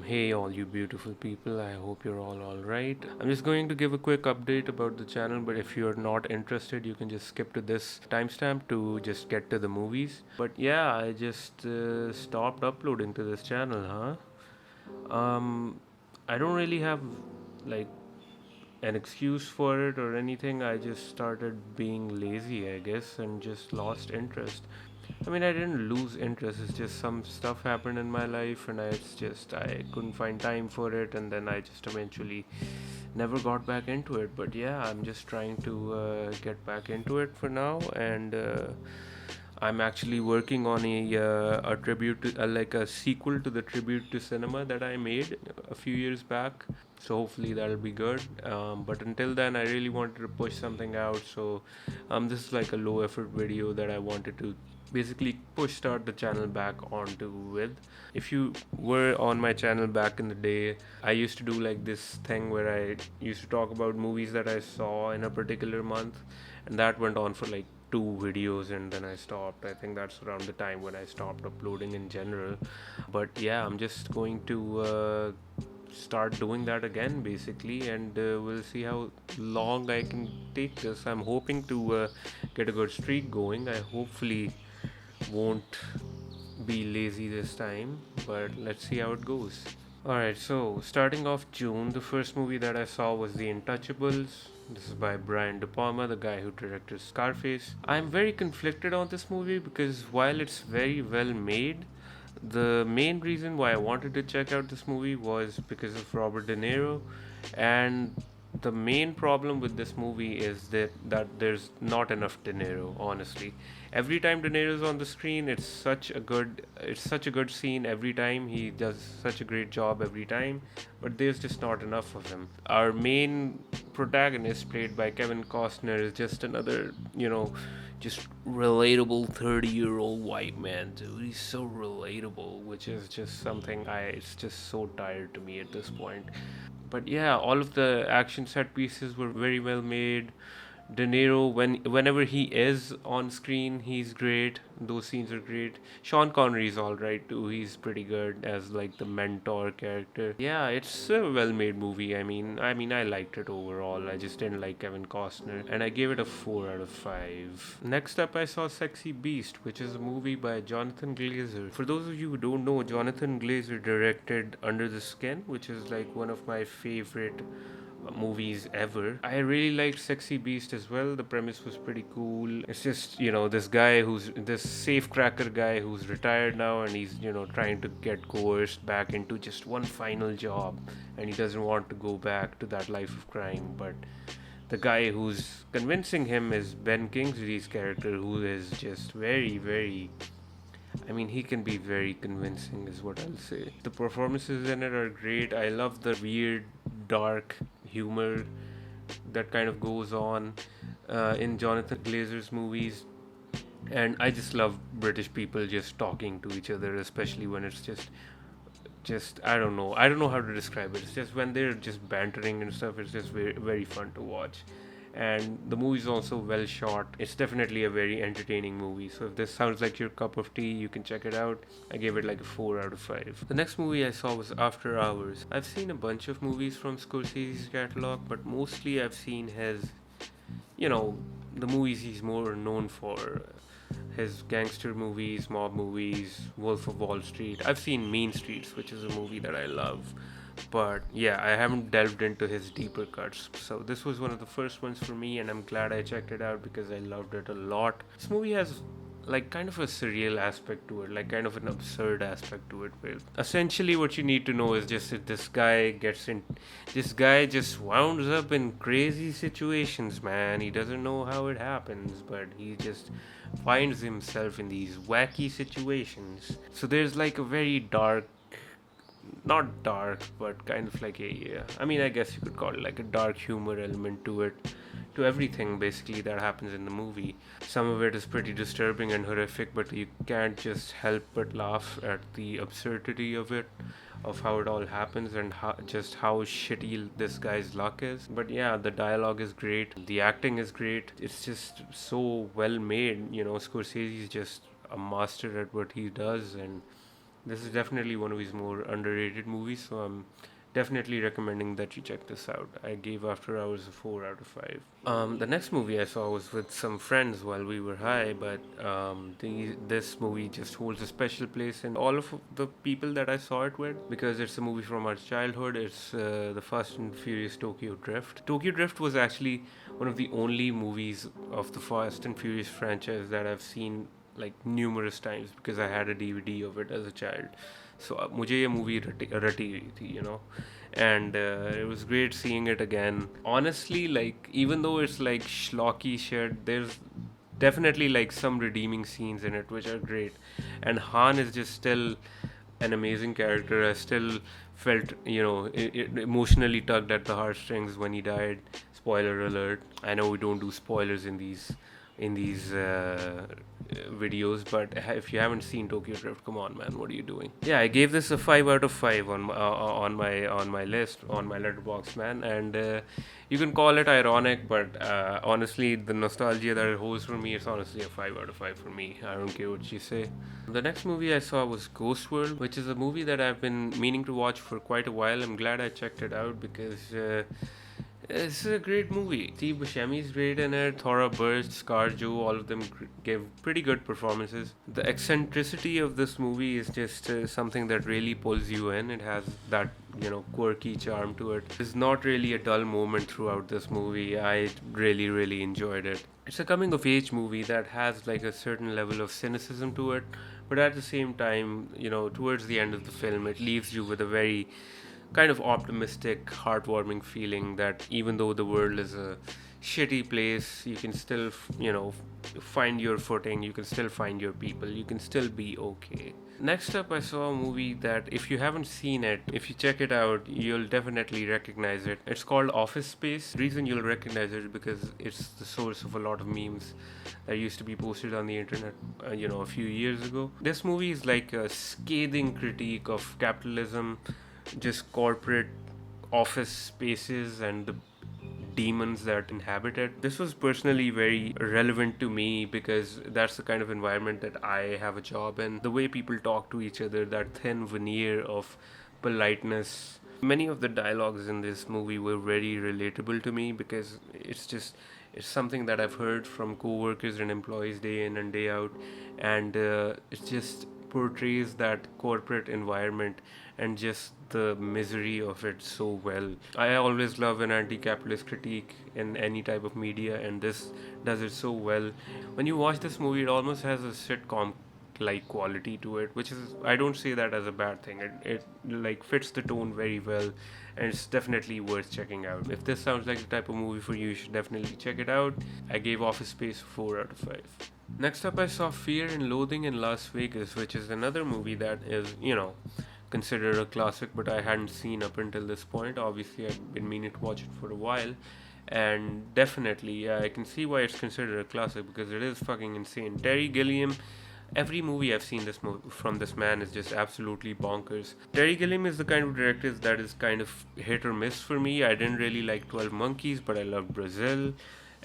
Hey, all you beautiful people, I hope you're all alright. I'm just going to give a quick update about the channel, but if you're not interested, you can just skip to this timestamp to just get to the movies. But yeah, I just stopped uploading to this channel, huh? I don't really have like an excuse for it or anything. I just started being lazy, I guess, and just lost interest. I mean, I didn't lose interest. It's just some stuff happened in my life, and I couldn't find time for it, and then I just eventually never got back into it. But yeah, I'm just trying to get back into it for now, and I'm actually working on a tribute to like a sequel to the tribute to cinema that I made a few years back. So hopefully that'll be good. But until then, I really wanted to push something out. So this is like a low effort video that I wanted to basically push start the channel back onto with. If you were on my channel back in the day, I used to do like this thing where I used to talk about movies that I saw in a particular month, and that went on for like two videos and then I stopped. I think that's around the time when I stopped uploading in general. But yeah, I'm just going to start doing that again basically, and we'll see how long I can take this. I'm hoping to get a good streak going. I hopefully won't be lazy this time, but let's see how it goes. Alright, so starting off June, the first movie that I saw was The Untouchables. This is by Brian De Palma, the guy who directed Scarface. I'm very conflicted on this movie because while it's very well made, the main reason why I wanted to check out this movie was because of Robert De Niro, and the main problem with this movie is that there's not enough De Niro. Honestly, every time De Niro's on the screen, it's such a good scene every time. He does such a great job every time, but there's just not enough of him. Our main protagonist, played by Kevin Costner, is just another just relatable 30-year-old white man, dude. He's so relatable, which is just something it's just so tired to me at this point. But yeah, all of the action set pieces were very well made. De Niro, whenever he is on screen, he's great. Those scenes are great. Sean Connery is all right too. He's pretty good as like the mentor character. Yeah, it's a well-made movie. I liked it overall. I just didn't like Kevin Costner, and I gave it a 4 out of 5. Next up, I saw Sexy Beast, which is a movie by Jonathan Glazer. For those of you who don't know, Jonathan Glazer directed Under the Skin, which is like one of my favorite movies ever. I really liked Sexy Beast as well. The premise was pretty cool. It's just, this guy who's this safecracker guy who's retired now, and he's, trying to get coerced back into just one final job, and he doesn't want to go back to that life of crime. But the guy who's convincing him is Ben Kingsley's character, who is just very, very, he can be very convincing, is what I'll say. The performances in it are great. I love the weird, dark humor that kind of goes on in Jonathan Glazer's movies. And I just love British people just talking to each other, especially when it's just I don't know how to describe it. It's just when they're just bantering and stuff, it's just very, very fun to watch. And the movie is also well shot. It's definitely a very entertaining movie. So if this sounds like your cup of tea, you can check it out. I gave it like a 4 out of 5. The next movie I saw was After Hours. I've seen a bunch of movies from Scorsese's catalog, but mostly I've seen his, you know, the movies he's more known for. His gangster movies, mob movies, Wolf of Wall Street. I've seen Mean Streets, which is a movie that I love. But yeah, I haven't delved into his deeper cuts. So this was one of the first ones for me, and I'm glad I checked it out because I loved it a lot. This movie has like kind of a surreal aspect to it, like kind of an absurd aspect to it, where essentially what you need to know is just that this guy just wounds up in crazy situations, man. He doesn't know how it happens, but he just finds himself in these wacky situations. So there's like a very dark, not dark, but kind of like I guess you could call it like a dark humor element to it, to everything basically that happens in the movie. Some of it is pretty disturbing and horrific, but you can't just help but laugh at the absurdity of it, of how it all happens, and how shitty this guy's luck is. But yeah, the dialogue is great, the acting is great. It's just so well made. Scorsese is just a master at what he does, and This is definitely one of his more underrated movies, so I'm definitely recommending that you check this out. I gave After Hours a 4 out of 5. The next movie I saw was with some friends while we were high, but this movie just holds a special place in all of the people that I saw it with because it's a movie from our childhood. It's the Fast and Furious Tokyo Drift. Tokyo Drift was actually one of the only movies of the Fast and Furious franchise that I've seen like numerous times because I had a DVD of it as a child. So मुझे ये movie रटी हुई थी, you know, and it was great seeing it again. Honestly, like even though it's like schlocky shit, there's definitely like some redeeming scenes in it which are great, and Han is just still an amazing character. I still felt, you know, emotionally tugged at the heartstrings when he died. Spoiler alert. I know we don't do spoilers in these videos, but if you haven't seen Tokyo Drift, come on, man, what are you doing? Yeah, I gave this a 5 out of 5 on my list on my letterbox, man, and you can call it ironic, but honestly, the nostalgia that it holds for me, it's honestly a 5 out of 5 for me. I don't care what you say. The next movie I saw was Ghost World, which is a movie that I've been meaning to watch for quite a while. I'm glad I checked it out because. It's a great movie. Steve Buscemi's great in it. Thora Birch, ScarJo, all of them gave pretty good performances. The eccentricity of this movie is just something that really pulls you in. It has that, you know, quirky charm to it. There's not really a dull moment throughout this movie. I really, really enjoyed it. It's a coming of age movie that has like a certain level of cynicism to it, but at the same time, you know, towards the end of the film, it leaves you with a very kind of optimistic, heartwarming feeling that even though the world is a shitty place, you can still, you know, find your footing, you can still find your people, you can still be okay. Next up, I saw a movie that if you haven't seen it, if you check it out, you'll definitely recognize it. It's called Office Space. The reason you'll recognize it is because it's the source of a lot of memes that used to be posted on the internet, you know, a few years ago. This movie is like a scathing critique of capitalism, just corporate office spaces and the demons that inhabit it. This was personally very relevant to me because that's the kind of environment that I have a job in. The way people talk to each other, that thin veneer of politeness. Many of the dialogues in this movie were very relatable to me because it's something that I've heard from co-workers and employees day in and day out, and it just portrays that corporate environment and just the misery of it so well. I always love an anti-capitalist critique in any type of media, and this does it so well. When you watch this movie, it almost has a sitcom like quality to it, which is, I don't say that as a bad thing. It like fits the tone very well, and it's definitely worth checking out. If this sounds like the type of movie for you, you should definitely check it out. I gave Office Space 4 out of 5. Next up, I saw Fear and Loathing in Las Vegas, which is another movie that is, you know, considered a classic, but I hadn't seen up until this point. Obviously, I've been meaning to watch it for a while, and definitely, yeah, I can see why it's considered a classic because it is fucking insane. Terry Gilliam, every movie I've seen from this man is just absolutely bonkers. Terry Gilliam is the kind of director that is kind of hit or miss for me. I didn't really like 12 Monkeys, but I loved Brazil,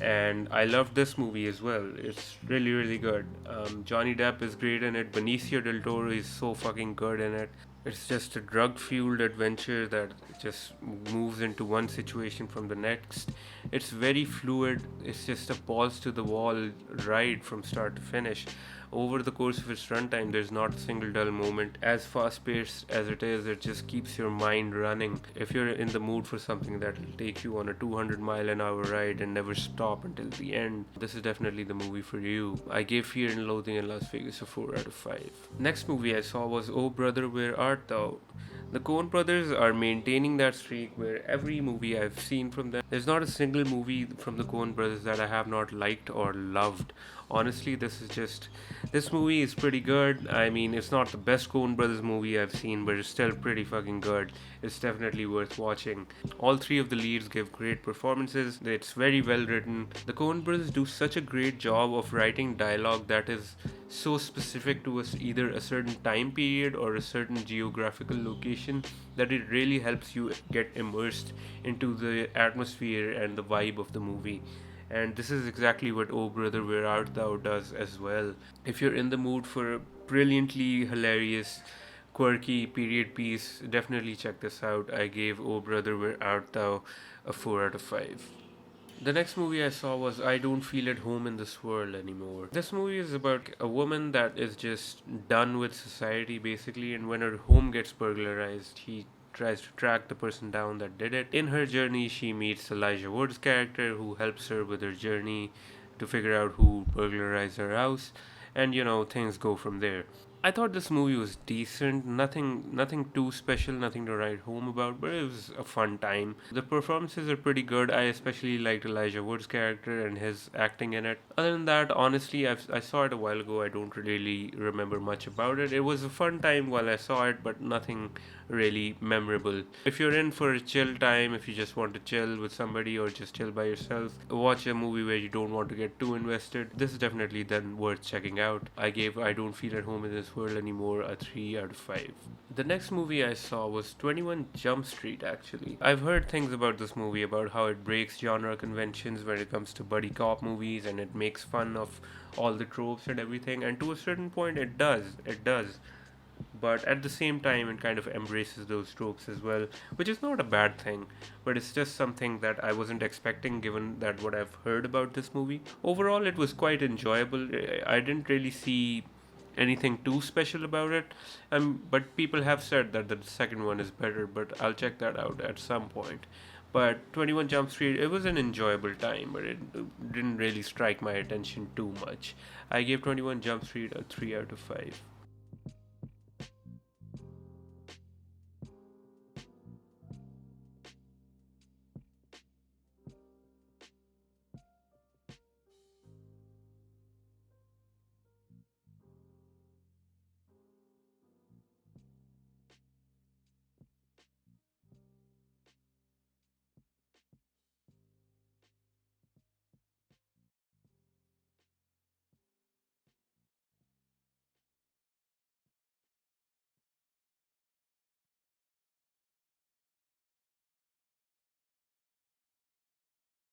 and I loved this movie as well. It's really, really good. Johnny Depp is great in it. Benicio del Toro is so fucking good in it. It's just a drug fueled adventure that just moves into one situation from the next. It's very fluid, it's just a balls to the wall ride from start to finish. Over the course of its runtime, there's not a single dull moment. As fast paced as it is, it just keeps your mind running. If you're in the mood for something that will take you on a 200-mile-an-hour ride and never stop until the end, this is definitely the movie for you. I gave Fear and Loathing in Las Vegas a 4 out of 5. Next movie I saw was Oh Brother, Where Art Thou? The Coen brothers are maintaining that streak where every movie I've seen from them, there's not a single movie from the Coen brothers that I have not liked or loved. Honestly, this movie is pretty good. I mean, it's not the best Coen brothers movie I've seen, but it's still pretty fucking good. It's definitely worth watching. All three of the leads give great performances. It's very well written. The Coen brothers do such a great job of writing dialogue that is so specific to either a certain time period or a certain geographical location that it really helps you get immersed into the atmosphere and the vibe of the movie. And this is exactly what Oh Brother, Where Art Thou does as well. If you're in the mood for a brilliantly hilarious quirky period piece. Definitely check this out. I gave Oh Brother Where Art Thou a 4 out of 5. The next movie I saw was I Don't Feel at Home in This World Anymore. This movie is about a woman that is just done with society basically, and when her home gets burglarized, he tries to track the person down that did it. In her journey, she meets Elijah Wood's character who helps her with her journey to figure out who burglarized her house, and things go from there. I thought this movie was decent. Nothing too special, nothing to write home about, but it was a fun time. The performances are pretty good. I especially liked Elijah Wood's character and his acting in it. Other than that, honestly, I saw it a while ago. I don't really remember much about it. It was a fun time while I saw it, but nothing really memorable. If you're in for a chill time, if you just want to chill with somebody or just chill by yourself, watch a movie where you don't want to get too invested, this is definitely then worth checking out. I gave I Don't Feel at Home in This World Anymore a 3 out of 5. The next movie I saw was 21 Jump Street actually. I've heard things about this movie about how it breaks genre conventions when it comes to buddy cop movies, and it makes fun of all the tropes and everything, and to a certain point it does, but at the same time it kind of embraces those tropes as well, which is not a bad thing, but it's just something that I wasn't expecting given that what I've heard about this movie. Overall it was quite enjoyable. I didn't really see anything too special about it, but people have said that the second one is better, but I'll check that out at some point. But 21 Jump Street, it was an enjoyable time, but it didn't really strike my attention too much. I gave 21 Jump Street a 3 out of 5.